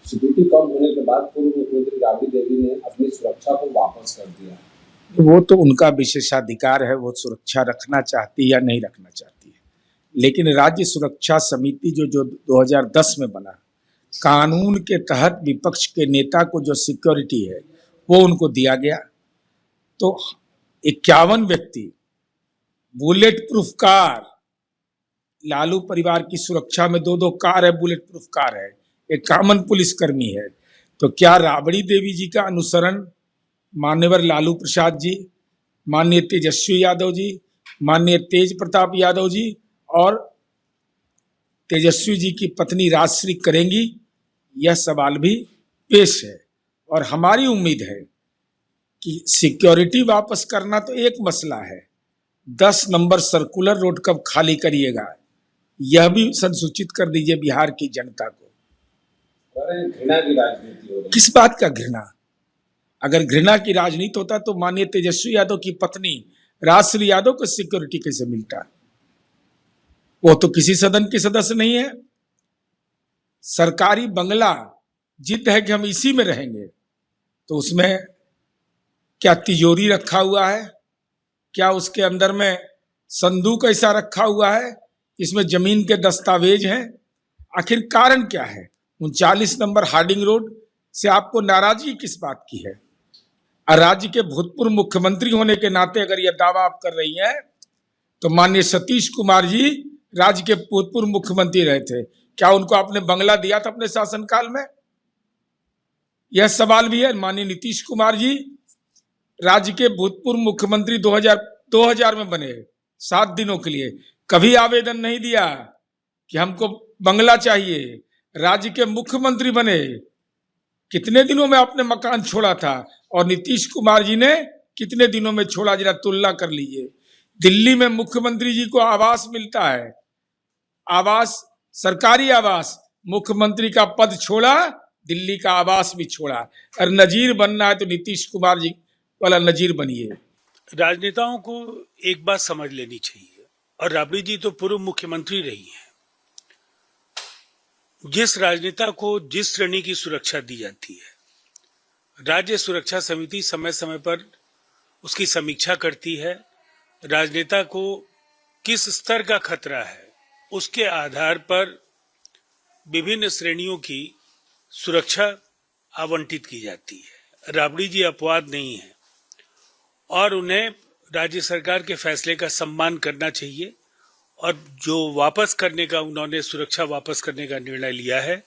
Security कम होने के बाद पूर्व मुख्यमंत्री राबड़ी देवी ने अपनी सुरक्षा को वापस कर दिया। वो तो उनका विशेषाधिकार है, वो सुरक्षा रखना चाहती है या नहीं रखना चाहती है। लेकिन राज्य सुरक्षा समिति जो 2010 में बना, कानून के तहत विपक्ष के नेता को जो सिक्योरिटी है वो उनको दिया गया। तो 51 व्यक्ति, बुलेट प्रूफ कार, लालू परिवार की सुरक्षा में 2-2 कार है, बुलेट प्रूफ कार है, एक कॉमन पुलिसकर्मी है। तो क्या राबड़ी देवी जी का अनुसरण मान्यवर लालू प्रसाद जी, माननीय तेजस्वी यादव जी, माननीय तेज प्रताप यादव जी और तेजस्वी जी की पत्नी राजश्री करेंगी? यह सवाल भी पेश है। और हमारी उम्मीद है कि सिक्योरिटी वापस करना तो एक मसला है, 10 नंबर सर्कुलर रोड कब खाली करिएगा यह भी संसूचित कर दीजिए बिहार की जनता को। घृणा की राजनीति हो रही है। किस बात का घृणा? अगर घृणा की राजनीति होता तो माननीय तेजस्वी यादव की पत्नी राजश्री यादव को सिक्योरिटी कैसे मिलता? वो तो किसी सदन के सदस्य नहीं है। सरकारी बंगला जिद है कि हम इसी में रहेंगे, तो उसमें क्या तिजोरी रखा हुआ है? क्या उसके अंदर में संदूक ऐसा रखा हुआ है इसमें जमीन के दस्तावेज हैं? आखिर कारण क्या है? 39 नंबर हार्डिंग रोड से आपको नाराजगी किस बात की है? और राज्य के भूतपूर्व मुख्यमंत्री होने के नाते अगर यह दावा आप कर रही हैं तो माननीय सतीश कुमार जी राज्य के भूतपूर्व मुख्यमंत्री रहे थे, क्या उनको आपने बंगला दिया था अपने शासनकाल में? यह सवाल भी है। माननीय नीतीश कुमार जी राज्य के भूतपूर्व मुख्यमंत्री 2000 में बने 7 दिनों के लिए, कभी आवेदन नहीं दिया कि हमको बंगला चाहिए। राज्य के मुख्यमंत्री बने, कितने दिनों में आपने मकान छोड़ा था और नीतीश कुमार जी ने कितने दिनों में छोड़ा? जरा तुलना कर लीजिए। दिल्ली में मुख्यमंत्री जी को आवास मिलता है, आवास, सरकारी आवास, मुख्यमंत्री का पद छोड़ा, दिल्ली का आवास भी छोड़ा। और नजीर बनना है तो नीतीश कुमार जी वाला नजीर बनिए। राजनेताओं को एक बात समझ लेनी चाहिए, और राबड़ी जी तो पूर्व मुख्यमंत्री रही हैं। जिस राजनेता को जिस श्रेणी की सुरक्षा दी जाती है, राज्य सुरक्षा समिति समय समय पर उसकी समीक्षा करती है। राजनेता को किस स्तर का खतरा है उसके आधार पर विभिन्न श्रेणियों की सुरक्षा आवंटित की जाती है। राबड़ी जी अपवाद नहीं है और उन्हें राज्य सरकार के फैसले का सम्मान करना चाहिए, और जो वापस करने का उन्होंने सुरक्षा वापस करने का निर्णय लिया है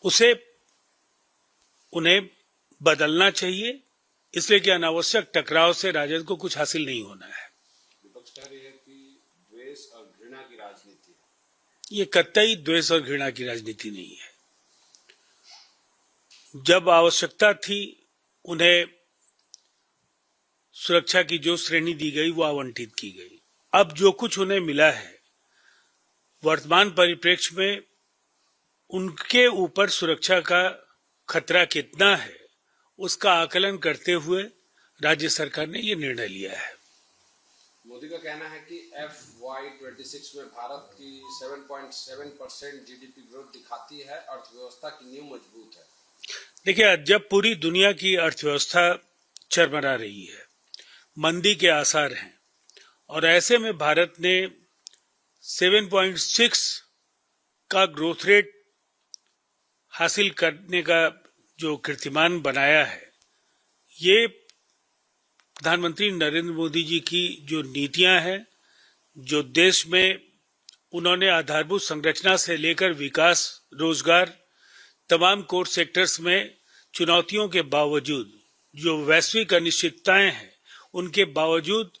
उसे उन्हें बदलना चाहिए, इसलिए कि अनावश्यक टकराव से राजद को कुछ हासिल नहीं होना है। विपक्ष कह रही है कि द्वेष और घृणा की राजनीति है। ये कतई द्वेष और घृणा की राजनीति नहीं है। जब आवश्यकता थी उन्हें सुरक्षा की जो श्रेणी दी गई वो आवंटित की गई। अब जो कुछ उन्हें मिला है वर्तमान परिप्रेक्ष्य में उनके ऊपर सुरक्षा का खतरा कितना है उसका आकलन करते हुए राज्य सरकार ने ये निर्णय लिया है। मोदी का कहना है कि FY26 में भारत की 7.7% GDP ग्रोथ दिखाती है, अर्थव्यवस्था की नींव मजबूत है। देखिए, जब पूरी दुनिया की अर्थव्यवस्था चरमरा रही है, मंदी के आसार हैं, और ऐसे में भारत ने 7.6 का ग्रोथ रेट हासिल करने का जो कीर्तिमान बनाया है, ये प्रधानमंत्री नरेंद्र मोदी जी की जो नीतियां हैं, जो देश में उन्होंने आधारभूत संरचना से लेकर विकास, रोजगार, तमाम कोर सेक्टर्स में चुनौतियों के बावजूद, जो वैश्विक अनिश्चितताएं हैं उनके बावजूद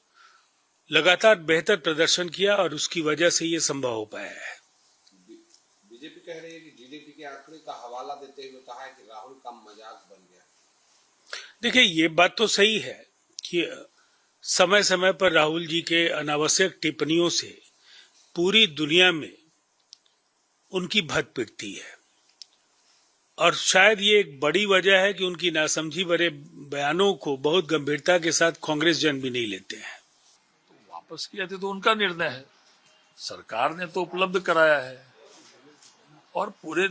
लगातार बेहतर प्रदर्शन किया, और उसकी वजह से ये संभव हो पाया है। बीजेपी कह रही है कि GDP के आंकड़े का हवाला देते हुए कहा है कि राहुल का मजाक बन गया। देखिए, ये बात तो सही है कि समय समय पर राहुल जी के अनावश्यक टिप्पणियों से पूरी दुनिया में उनकी भद्द पिटती है, और शायद ये एक बड़ी वजह है कि उनकी नासमझी भरे बयानों को बहुत गंभीरता के साथ कांग्रेस जन भी नहीं लेते हैं। तो वापस किया तो उनका निर्णय है, सरकार ने तो उपलब्ध कराया है, और पूरे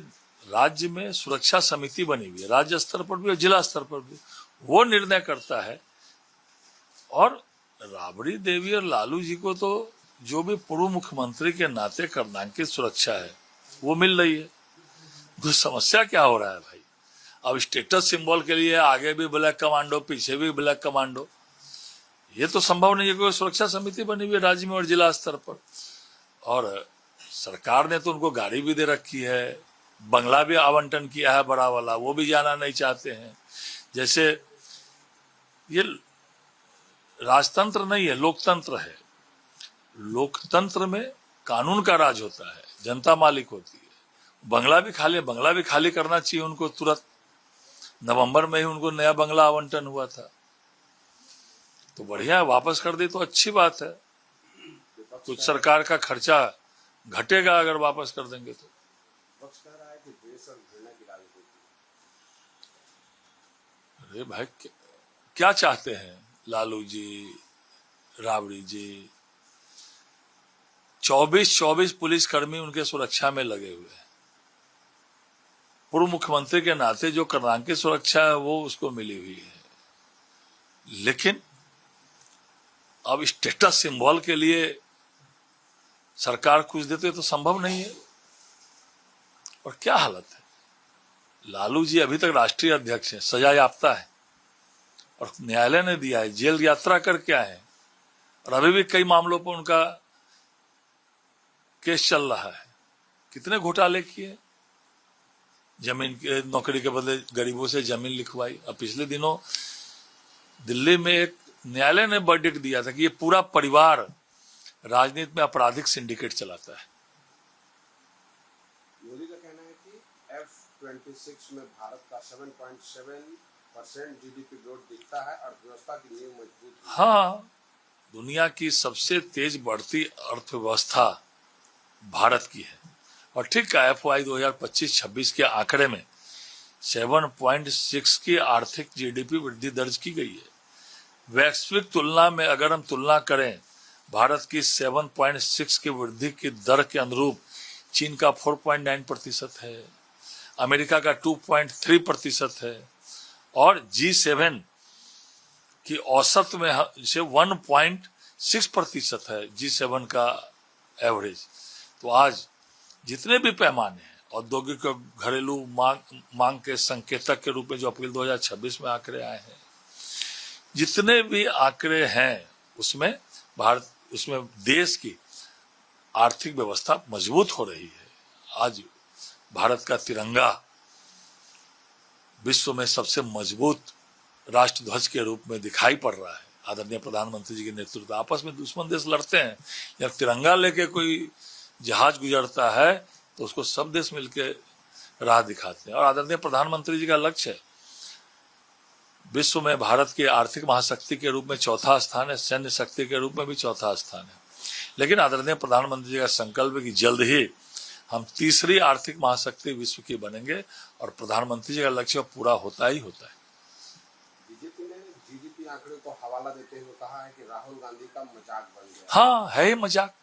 राज्य में सुरक्षा समिति बनी हुई है, राज्य स्तर पर भी और जिला स्तर पर भी, वो निर्णय करता है। और राबड़ी देवी और लालू जी को तो जो भी पूर्व मुख्यमंत्री के नाते कर्नाटक सुरक्षा है वो मिल रही है। तो समस्या क्या हो रहा है भाई? अब स्टेटस सिंबल के लिए आगे भी ब्लैक कमांडो, पीछे भी ब्लैक कमांडो, ये तो संभव नहीं है। कोई सुरक्षा समिति बनी हुई है राज्य में और जिला स्तर पर, और सरकार ने तो उनको गाड़ी भी दे रखी है, बंगला भी आवंटन किया है बड़ा वाला, वो भी जाना नहीं चाहते हैं। जैसे ये राजतंत्र नहीं है, लोकतंत्र है। लोकतंत्र में कानून का राज होता है, जनता मालिक होती है। बंगला भी खाली करना चाहिए उनको तुरंत। नवंबर में ही उनको नया बंगला आवंटन हुआ था, तो बढ़िया, वापस कर दे तो अच्छी बात है। कुछ सरकार का खर्चा घटेगा अगर वापस कर देंगे तो। पक्ष कह रहा है कि द्वेष और घृणा की राजनीति। अरे भाई, क्या चाहते हैं लालू जी, राबड़ी जी? 24 पुलिसकर्मी उनके सुरक्षा में लगे हुए हैं। पूर्व मुख्यमंत्री के नाते जो कर्नाटक की सुरक्षा है वो उसको मिली हुई है। लेकिन अब स्टेटस सिंबल के लिए सरकार कुछ देते तो संभव नहीं है। और क्या हालत है? लालू जी अभी तक राष्ट्रीय अध्यक्ष हैं, सजा याफ्ता है, और न्यायालय ने दिया है, जेल यात्रा करके आए हैं, और अभी भी कई मामलों पर उनका केस चल रहा है। कितने घोटाले किए, जमीन के नौकरी के बदले गरीबों से जमीन लिखवाई। अब पिछले दिनों दिल्ली में एक न्यायालय ने वर्डिक्ट दिया था कि ये पूरा परिवार राजनीति में आपराधिक सिंडिकेट चलाता है। मोदी का कहना है कि F-26 में भारत का 7.7% जीडीपी ग्रोथ दिखता है, अर्थव्यवस्था की नींव मजबूत है। हाँ, दुनिया की सबसे तेज बढ़ती अर्थव्यवस्था भारत की है। और ठीक है, FY 2025-26 के आंकड़े में 7.6 की आर्थिक जीडीपी वृद्धि दर्ज की गई है। वैश्विक तुलना में अगर हम तुलना करें, भारत की 7.6 की वृद्धि की दर के अनुरूप चीन का 4.9% है, अमेरिका का 2.3% है, और G7 की औसत में से 1.6% है G7 का एवरेज। तो आज जितने भी पैमाने हैं, औद्योगिक और घरेलू मांग के संकेतक के रूप में जो अप्रैल 2026 में आंकड़े आए हैं, जितने भी आंकड़े हैं उसमें देश की आर्थिक व्यवस्था मजबूत हो रही है। आज भारत का तिरंगा विश्व में सबसे मजबूत राष्ट्रध्वज के रूप में दिखाई पड़ रहा है। आदरणीय प्रधानमंत्री जी के नेतृत्व। आपस में दुश्मन देश लड़ते हैं, जब तिरंगा लेके कोई जहाज गुजरता है तो उसको सब देश मिलके राह दिखाते हैं। और आदरणीय प्रधानमंत्री जी का लक्ष्य है विश्व में भारत की आर्थिक महाशक्ति के रूप में चौथा स्थान है, सैन्य शक्ति के रूप में भी चौथा स्थान है। लेकिन आदरणीय प्रधानमंत्री जी का संकल्प है कि जल्द ही हम तीसरी आर्थिक महाशक्ति विश्व की बनेंगे, और प्रधानमंत्री जी का लक्ष्य पूरा होता ही होता है। बीजेपी ने जीडीपी आंकड़े को हवाला देते हुए कहा है कि राहुल गांधी का मजाक बन गया। हाँ, है ही मजाक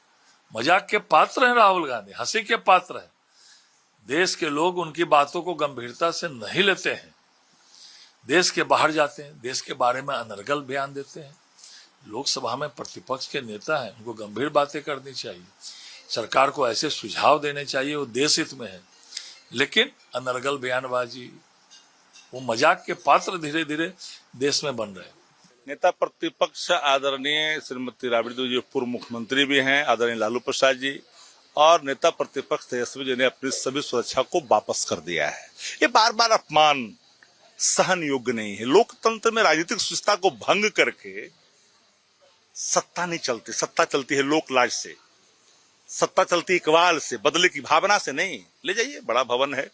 के पात्र हैं राहुल गांधी, हंसी के पात्र हैं। देश के लोग उनकी बातों को गंभीरता से नहीं लेते हैं। देश के बाहर जाते हैं, देश के बारे में अनर्गल बयान देते हैं। लोकसभा में प्रतिपक्ष के नेता हैं, उनको गंभीर बातें करनी चाहिए, सरकार को ऐसे सुझाव देने चाहिए, वो देश हित में है। लेकिन अनर्गल बयानबाजी, वो मजाक के पात्र धीरे धीरे देश में बन रहे हैं। नेता प्रतिपक्ष आदरणीय श्रीमती राबड़ी देवी जी पूर्व मुख्यमंत्री भी हैं, आदरणीय लालू प्रसाद जी, और नेता प्रतिपक्ष तेजस्वी जी ने अपनी सभी सुरक्षा को वापस कर दिया है। ये बार बार अपमान सहन योग्य नहीं है। लोकतंत्र में राजनीतिक सुस्ता को भंग करके सत्ता नहीं चलती, सत्ता चलती है लोकलाज से, सत्ता चलती है इकबाल से, बदले की भावना से नहीं। ले जाइए, बड़ा भवन है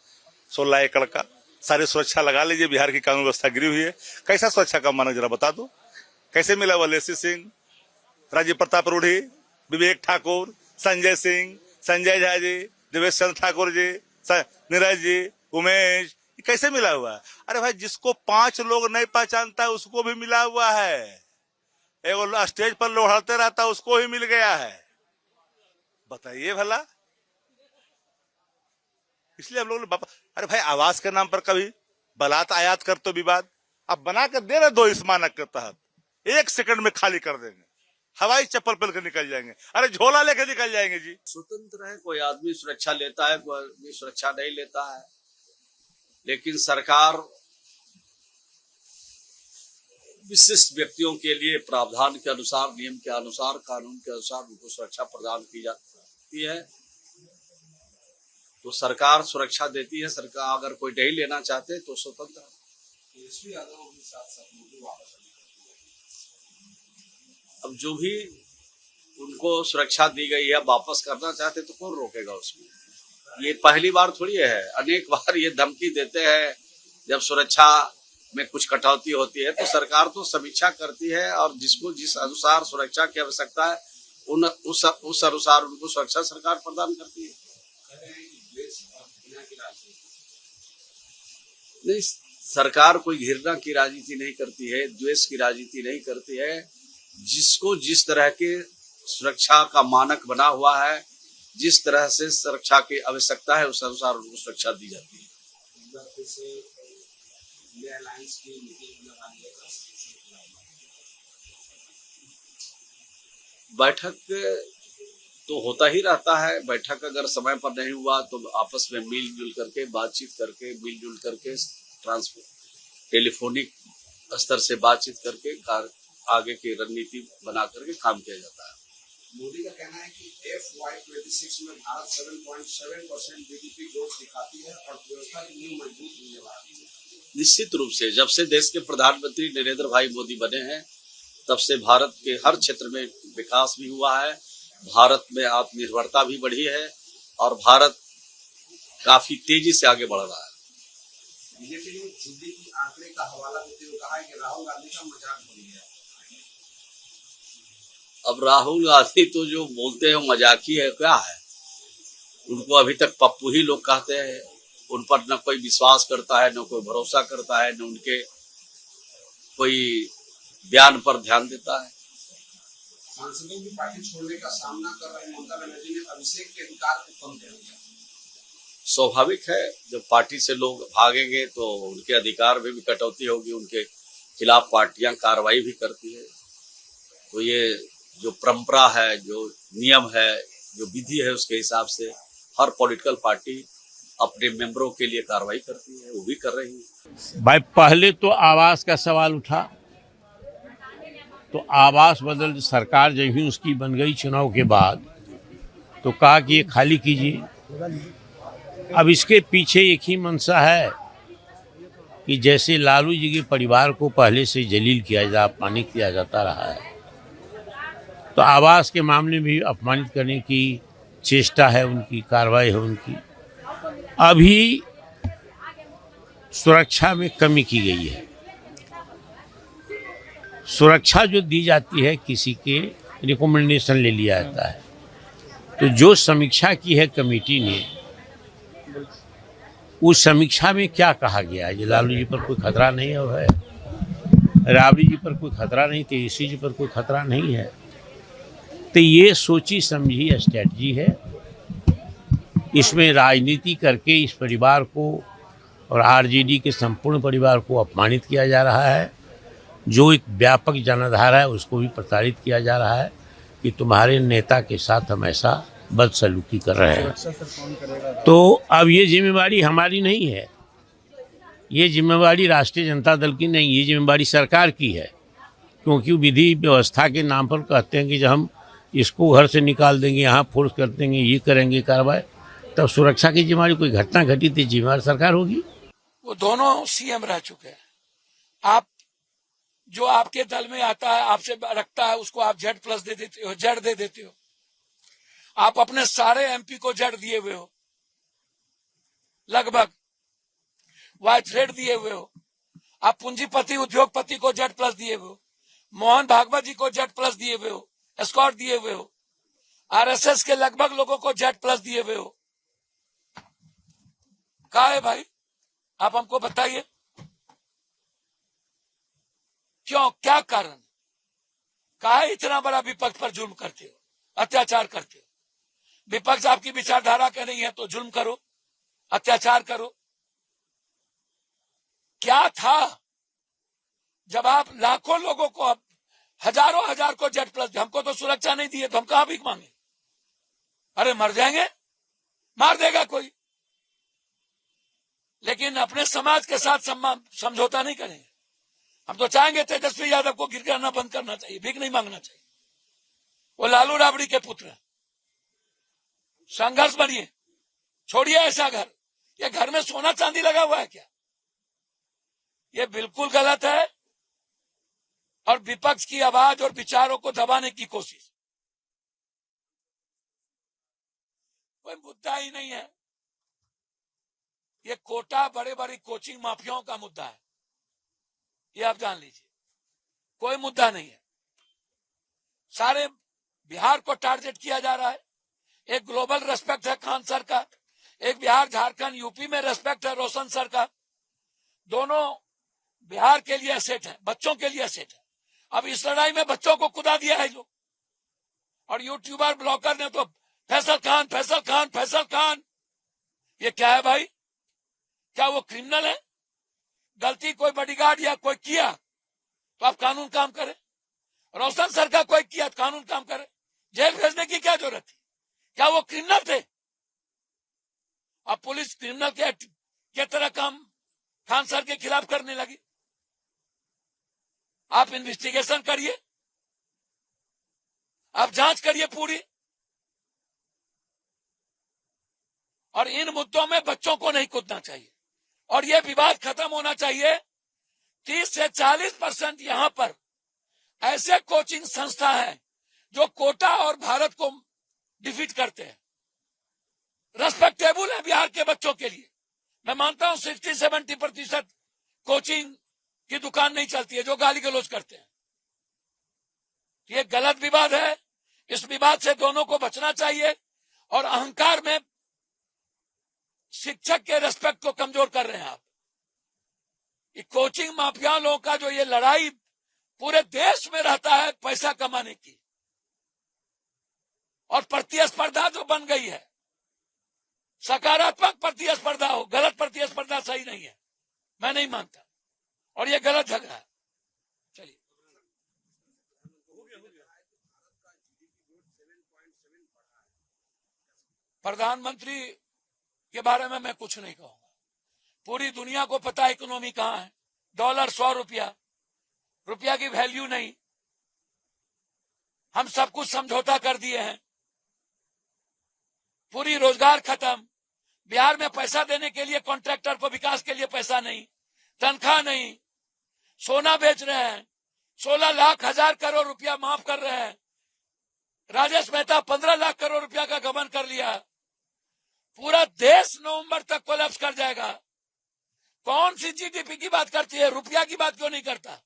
16 एकड़ का, सारी सुरक्षा लगा लीजिए। बिहार की कानून व्यवस्था गिरी हुई है, कैसा सुरक्षा का मानक जरा बता दो। कैसे मिला हुआ लेसी सिंह, राजीव प्रताप रूढ़ी, विवेक ठाकुर, संजय सिंह, संजय झा जी, देवेश चंद्र ठाकुर जी, नीरज जी, उमेश, कैसे मिला हुआ? अरे भाई, जिसको 5 लोग नहीं पहचानता है उसको भी मिला हुआ है। एगो स्टेज पर लोढ़ते रहता है उसको ही मिल गया है। बताइए भला, इसलिए हम लोग ने अरे भाई आवास के नाम पर कभी बलात् आयात कर तो विवाद, अब बना कर दे रहे 2 इस मानक के तहत 1 सेकंड में खाली कर देंगे, हवाई चप्पल पहन कर निकल जाएंगे, अरे झोला लेकर निकल जाएंगे जी। स्वतंत्र है, कोई आदमी सुरक्षा लेता है, कोई आदमी सुरक्षा नहीं लेता है, लेकिन सरकार विशिष्ट व्यक्तियों के लिए प्रावधान के अनुसार, नियम के अनुसार, कानून के अनुसार उनको सुरक्षा प्रदान की जाती है। तो सरकार सुरक्षा देती है। सरकार अगर कोई नहीं लेना चाहते तो स्वतंत्र है। अब जो भी उनको सुरक्षा दी गई है वापस करना चाहते तो कौन रोकेगा उसमें? ये पहली बार थोड़ी है, अनेक बार ये धमकी देते हैं। जब सुरक्षा में कुछ कटौती होती है तो सरकार तो समीक्षा करती है और जिसको जिस अनुसार सुरक्षा की आवश्यकता है उस अनुसार उनको सुरक्षा सरकार प्रदान करती है। नहीं, सरकार कोई घृणा की राजनीति नहीं करती है, द्वेष की राजनीति नहीं करती है। जिसको जिस तरह के सुरक्षा का मानक बना हुआ है, जिस तरह से सुरक्षा की आवश्यकता है उस अनुसार उनको सुरक्षा दी जाती है। बैठक तो होता ही रहता है। बैठक अगर समय पर नहीं हुआ तो आपस में मिलजुल करके बातचीत करके मिलजुल करके टेलीफोनिक स्तर से बातचीत करके आगे की रणनीति बना करके काम किया जाता है। मोदी का कहना है कि FY26 में भारत 7.7% जीडीपी ग्रोथ दिखाती है, अर्थव्यवस्था की नींव मजबूत होने वाली है। निश्चित रूप से जब से देश के प्रधानमंत्री नरेंद्र भाई मोदी बने हैं तब से भारत के हर क्षेत्र में विकास भी हुआ है, भारत में आत्मनिर्भरता भी बढ़ी है और भारत काफी तेजी से आगे बढ़ रहा है। बीजेपी ने जीडीपी आंकड़े का हवाला देते हुए कहा है कि राहुल गांधी का मजाक बन गया। अब राहुल गांधी तो जो बोलते हैं मजाकी है, क्या है? उनको अभी तक पप्पू ही लोग कहते हैं। उन पर न कोई विश्वास करता है, न कोई भरोसा करता है, न उनके कोई बयान पर ध्यान देता है। सांसदों की पार्टी छोड़ने का सामना कर रहे ममता बनर्जी ने अभिषेक के अधिकार को कम कर दिया। स्वाभाविक है, जब पार्टी से लोग भागेंगे तो उनके अधिकार में भी कटौती होगी, उनके खिलाफ पार्टियां कार्रवाई भी करती है। तो ये जो परंपरा है, जो नियम है, जो विधि है, उसके हिसाब से हर पॉलिटिकल पार्टी अपने मेंबरों के लिए कार्रवाई करती है, वो भी कर रही है। भाई पहले तो आवास का सवाल उठा, तो आवास बदल सरकार जब ही उसकी बन गई चुनाव के बाद तो कहा कि ये खाली कीजिए। अब इसके पीछे एक ही मंशा है कि जैसे लालू जी के परिवार को पहले से जलील किया अपमानित किया जाता रहा है, तो आवास के मामले में भी अपमानित करने की चेष्टा है उनकी, कार्रवाई है उनकी। अभी सुरक्षा में कमी की गई है। सुरक्षा जो दी जाती है किसी के रिकमेंडेशन ले लिया जाता है। तो जो समीक्षा की है कमेटी ने, उस समीक्षा में क्या कहा गया है? लालू जी पर कोई खतरा नहीं है, राबड़ी जी पर कोई खतरा नहीं, तेजस्वी जी पर कोई खतरा नहीं है। तो ये सोची समझी स्ट्रेटजी है। इसमें राजनीति करके इस परिवार को और आरजेडी के संपूर्ण परिवार को अपमानित किया जा रहा है। जो एक व्यापक जनाधार है उसको भी प्रताड़ित किया जा रहा है कि तुम्हारे नेता के साथ हम ऐसा बदसलूकी कर रहे हैं। तो अब ये जिम्मेवारी हमारी नहीं है, ये जिम्मेवारी राष्ट्रीय जनता दल की नहीं, ये जिम्मेवारी सरकार की है। क्योंकि विधि व्यवस्था के नाम पर कहते हैं कि जब हम इसको घर से निकाल देंगे, यहाँ फोर्स कर देंगे, ये करेंगे कार्रवाई, तब सुरक्षा की जिम्मेवारी कोई घटना घटी तो जिम्मेवार सरकार होगी। वो दोनों सीएम रह चुके हैं। आप जो आपके दल में आता है, आपसे रखता है, उसको आप Z+ दे देते हो, Z दे देते हो। आप अपने सारे MP को Z दिए हुए हो, लगभग Y-थ्रेड दिए हुए हो। आप पूंजीपति उद्योगपति को Z+ दिए हुए हो, मोहन भागवत जी को Z+ दिए हुए हो, एस्कॉर्ट दिए हुए हो, RSS के लगभग लोगों को Z+ दिए हुए हो। कहा है भाई, आप हमको बताइए क्यों, क्या कारण? कहा इतना बड़ा विपक्ष पर जुल्म करते हो, अत्याचार करते हो? विपक्ष आपकी विचारधारा का नहीं है तो जुल्म करो, अत्याचार करो। क्या था जब आप लाखों लोगों को, अब हजारों हजार को जेड प्लस, हमको तो सुरक्षा नहीं दी है तो हम कहां भीख मांगे? अरे मर जाएंगे, मार देगा कोई, लेकिन अपने समाज के साथ समझौता नहीं करेंगे। हम तो चाहेंगे तेजस्वी यादव को गिरगिराना बंद करना चाहिए, भीख नहीं मांगना चाहिए। वो लालू राबड़ी के पुत्र हैं। संघर्ष बढ़िए, छोड़िए ऐसा घर। ये घर में सोना चांदी लगा हुआ है क्या? ये बिल्कुल गलत है और विपक्ष की आवाज और विचारों को दबाने की कोशिश। कोई मुद्दा ही नहीं है। ये कोटा बड़े बड़े कोचिंग माफियाओं का मुद्दा है, ये आप जान लीजिए। कोई मुद्दा नहीं है। सारे बिहार को टारगेट किया जा रहा है। एक ग्लोबल रेस्पेक्ट है खान सर का, एक बिहार झारखंड यूपी में रेस्पेक्ट है रोशन सर का। दोनों बिहार के लिए एसेट है, बच्चों के लिए एसेट है। अब इस लड़ाई में बच्चों को कुदा दिया है जो, और यूट्यूबर ब्लॉगर ने तो फैसल खान फैसल खान फैसल खान। ये क्या है भाई? क्या वो क्रिमिनल है? गलती कोई बॉडीगार्ड या कोई किया तो आप कानून काम करें। रोशन सर का कोई किया तो कानून काम करे। जेल भेजने की क्या जरूरत थी? क्या वो क्रिमिनल थे? अब पुलिस क्रिमिनल के तरह काम खान सर के खिलाफ करने लगी। आप इन्वेस्टिगेशन करिए, आप जांच करिए पूरी, और इन मुद्दों में बच्चों को नहीं कूदना चाहिए। और यह विवाद खत्म होना चाहिए। 30 से 40% यहां पर ऐसे कोचिंग संस्था हैं जो कोटा और भारत को डिफीट करते हैं। रेस्पेक्टेबल है बिहार के बच्चों के लिए। मैं मानता हूं 60-70% कोचिंग की दुकान नहीं चलती है जो गाली गलौज करते हैं। ये गलत विवाद है। इस विवाद से दोनों को बचना चाहिए। और अहंकार में शिक्षक के रेस्पेक्ट को कमजोर कर रहे हैं आप। ये कोचिंग माफिया लोगों का जो ये लड़ाई पूरे देश में रहता है पैसा कमाने की, और प्रतिस्पर्धा जो बन गई है, सकारात्मक प्रतिस्पर्धा हो, गलत प्रतिस्पर्धा सही नहीं है, मैं नहीं मानता। और ये गलत झगड़ा है। चलिए, प्रधानमंत्री के बारे में मैं कुछ नहीं कहूंगा। पूरी दुनिया को पता है इकोनॉमी कहां है। डॉलर 100 रुपया, रुपया की वैल्यू नहीं। हम सब कुछ समझौता कर दिए हैं। पूरी रोजगार खत्म। बिहार में पैसा देने के लिए कॉन्ट्रैक्टर को विकास के लिए पैसा नहीं, तनख्वाह नहीं। सोना बेच रहे हैं, 16 लाख हजार करोड़ रुपया माफ कर रहे हैं। राजेश मेहता 15 लाख करोड़ रुपया का गबन कर लिया। पूरा देश नवंबर तक कोलैप्स कर जाएगा। कौन सी जीडीपी की बात करती है? रुपया की बात क्यों नहीं करता?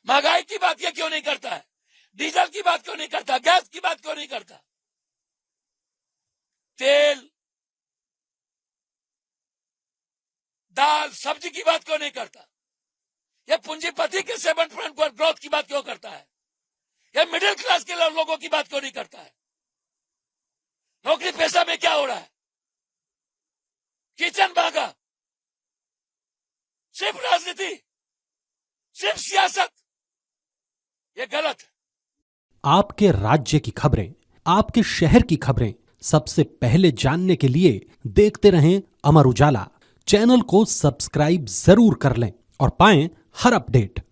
महंगाई की बात ये क्यों नहीं करता है? डीजल की बात क्यों नहीं करता? गैस की बात क्यों नहीं करता? तेल, दाल, सब्जी की बात क्यों नहीं करता? ये पूंजीपति के 7% ग्रोथ की बात क्यों करता है? ये मिडिल क्लास के लोगों की बात क्यों नहीं करता है? नौकरी पेशा में क्या हो रहा है? किचन भागा, सिर्फ राजनीति, सिर्फ सियासत। ये गलत है। आपके राज्य की खबरें, आपके शहर की खबरें सबसे पहले जानने के लिए देखते रहें अमर उजाला। चैनल को सब्सक्राइब जरूर कर लें और पाएं हर अपडेट।